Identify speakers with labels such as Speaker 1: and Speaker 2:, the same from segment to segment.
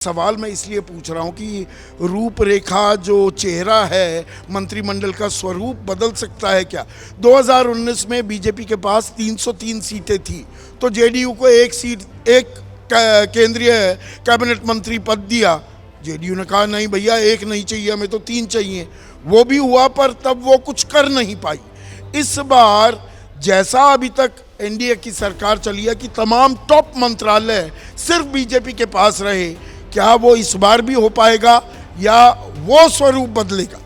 Speaker 1: सवाल मैं इसलिए पूछ रहा हूं कि रूपरेखा जो चेहरा है मंत्रिमंडल का स्वरूप बदल सकता है क्या। 2019 में बीजेपी के पास 303 सीटें थी तो जेडीयू को एक केंद्रीय कैबिनेट मंत्री पद दिया। जेडीयू ने कहा नहीं भैया एक नहीं चाहिए, हमें तो 3 चाहिए। वो भी हुआ पर तब वो कुछ कर नहीं पाई। इस बार जैसा अभी तक एनडीए की सरकार चली है कि तमाम टॉप मंत्रालय सिर्फ बीजेपी के पास रहे, क्या वो इस बार भी हो पाएगा या वो स्वरूप बदलेगा?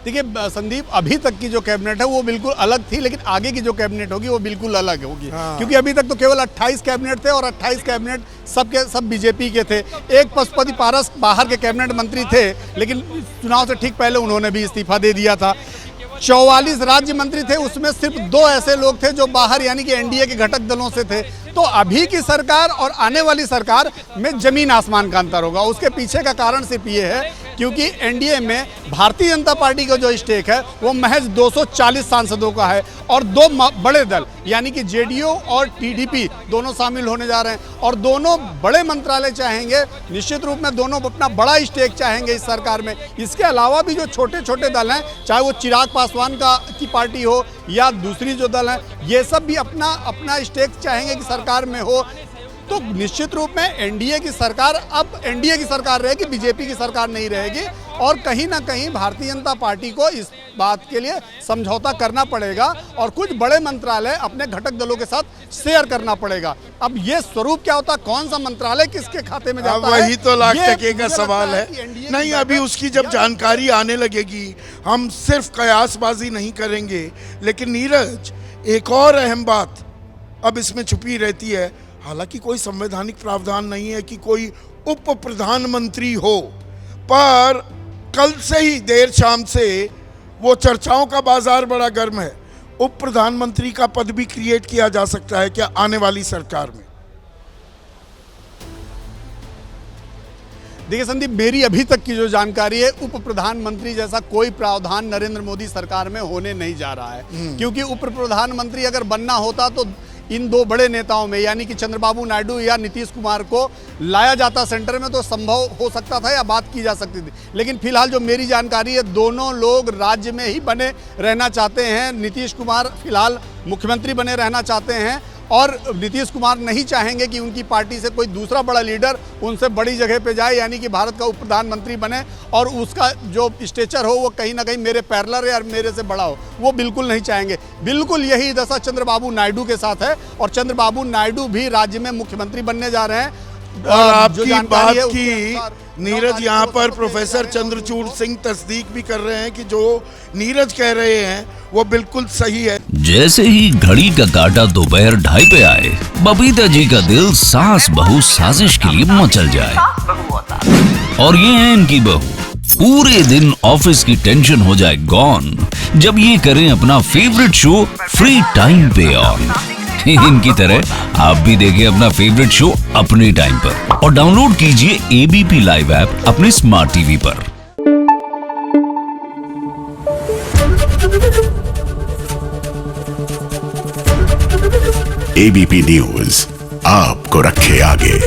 Speaker 2: देखिए संदीप, अभी तक की जो कैबिनेट है वो बिल्कुल अलग थी, लेकिन आगे की जो कैबिनेट होगी वो बिल्कुल अलग होगी। क्योंकि अभी तक तो केवल 28 कैबिनेट थे और 28 कैबिनेट सब बीजेपी के थे। एक पशुपति पारस बाहर के कैबिनेट मंत्री थे, लेकिन चुनाव से ठीक पहले उन्होंने भी इस्तीफा दे दिया था। 44 राज्य मंत्री थे, उसमें सिर्फ 2 ऐसे लोग थे जो बाहर यानी कि एनडीए के घटक दलों से थे। तो अभी की सरकार और आने वाली सरकार में जमीन आसमान का अंतर होगा। उसके पीछे का कारण सिर्फ ये है क्योंकि एनडीए में भारतीय जनता पार्टी का जो स्टेक है वो महज 240 सांसदों का है और 2 बड़े दल यानी कि जेडीयू और टीडीपी दोनों शामिल होने जा रहे हैं और दोनों बड़े मंत्रालय चाहेंगे। निश्चित रूप में दोनों अपना बड़ा स्टेक चाहेंगे इस सरकार में। इसके अलावा भी जो छोटे छोटे दल हैं, चाहे वो चिराग पासवान की पार्टी हो या दूसरी जो दल हैं, ये सब भी अपना स्टेक चाहेंगे कि सरकार में हो। तो निश्चित रूप में एनडीए की सरकार अब एनडीए की सरकार रहेगी, बीजेपी की सरकार नहीं रहेगी। और कहीं ना कहीं भारतीय जनता पार्टी को इस बात के लिए समझौता करना पड़ेगा और कुछ बड़े मंत्रालय अपने घटक दलों के साथ शेयर करना पड़ेगा। अब ये स्वरूप क्या होता, कौन सा मंत्रालय किसके खाते में जाता है,
Speaker 1: वही तो लाख टके का सवाल है। नहीं, अभी उसकी जब जानकारी आने लगेगी हम सिर्फ कयासबाजी नहीं करेंगे। लेकिन नीरज, एक और अहम बात अब इसमें छुपी रहती है। हालांकि कोई संवैधानिक प्रावधान नहीं है कि कोई उप प्रधानमंत्री हो, पर कल से ही देर शाम से वो चर्चाओं का बाजार बड़ा गर्म है। उप प्रधानमंत्री का पद भी क्रिएट किया जा सकता है क्या आने वाली सरकार में?
Speaker 2: देखिए संदीप, मेरी अभी तक की जो जानकारी है, उप प्रधानमंत्री जैसा कोई प्रावधान नरेंद्र मोदी सरकार में होने नहीं जा रहा है। क्योंकि उप प्रधानमंत्री अगर बनना होता तो इन 2 बड़े नेताओं में यानी कि चंद्रबाबू नायडू या नीतीश कुमार को लाया जाता सेंटर में तो संभव हो सकता था या बात की जा सकती थी। लेकिन फिलहाल जो मेरी जानकारी है, दोनों लोग राज्य में ही बने रहना चाहते हैं। नीतीश कुमार फिलहाल मुख्यमंत्री बने रहना चाहते हैं और नीतीश कुमार नहीं चाहेंगे कि उनकी पार्टी से कोई दूसरा बड़ा लीडर उनसे बड़ी जगह पे जाए यानी कि भारत का उप प्रधानमंत्री बने और उसका जो स्टेचर हो वो कहीं ना कहीं मेरे पैरेलल या मेरे से बड़ा हो, वो बिल्कुल नहीं चाहेंगे। बिल्कुल यही दशा चंद्रबाबू नायडू के साथ है और चंद्रबाबू नायडू भी राज्य में मुख्यमंत्री बनने जा रहे हैं।
Speaker 1: और आपकी बात की नीरज यहाँ पर प्रोफेसर चंद्रचूड़ सिंह तस्दीक भी कर रहे हैं कि जो नीरज कह रहे हैं वो बिल्कुल सही है।
Speaker 3: जैसे ही घड़ी का काटा दोपहर 2:30 पे आए, बबीता जी का दिल सास बहू साजिश के लिए मचल जाए। और ये है इनकी बहू, पूरे दिन ऑफिस की टेंशन हो जाए गॉन जब ये करें अपना फेवरेट शो फ्री टाइम पे ऑन। इनकी तरह आप भी देखें अपना फेवरेट शो अपने टाइम पर और डाउनलोड कीजिए एबीपी लाइव ऐप अपने स्मार्ट टीवी पर।
Speaker 4: एबीपी न्यूज आपको रखे आगे।